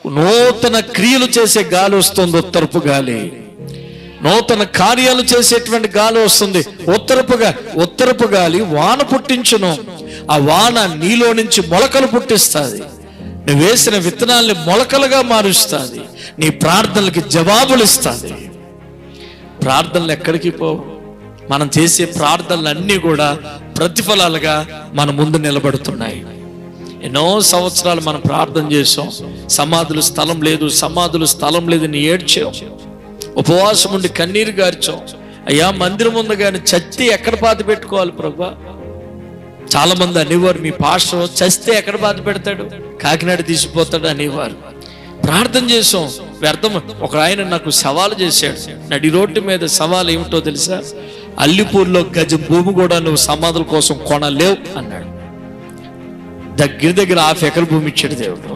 నూతన క్రియలు చేసే గాలి వస్తుంది, ఉత్తరపు గాలి. నూతన కార్యాలు చేసేటువంటి గాలి వస్తుంది, ఉత్తరపు గాలి వాన పుట్టించును. ఆ వాన నీలో నుంచి మొలకలు పుట్టిస్తుంది. నువ్వు వేసిన విత్తనాల్ని మొలకలుగా మారుస్తుంది. నీ ప్రార్థనలకి జవాబులు ఇస్తుంది. ప్రార్థనలు ఎక్కడికి పోవు. మనం చేసే ప్రార్థనలన్నీ కూడా ప్రతిఫలాలుగా మన ముందు నిలబడుతున్నాయి. ఎన్నో సంవత్సరాలు మనం ప్రార్థన చేసాం, సమాధులు స్థలం లేదని ఏడ్చాం, ఉపవాసం ఉండి కన్నీరు గార్చాం. అయ్యా, మందిరం ఉంది కానీ చచ్చి ఎక్కడ పాతి పెట్టుకోవాలి ప్రభా? చాలా మంది అనేవారు, మీ పాస్టర్ చస్తే ఎక్కడ పాతి పెడతాడు, కాకినాడ తీసిపోతాడు అనేవారు. ప్రార్థన చేసాం, వ్యర్థం. ఒక ఆయన నాకు సవాలు చేశాడు, నడి రోడ్డు మీద సవాలు ఏమిటో తెలుసా? అల్లిపూర్లో గజం భూమి కూడా నువ్వు సమాధుల కోసం కొనలేవు అన్నాడు. దగ్గర 1/2 ఎకరం భూమి ఇచ్చాడు దేవుడు.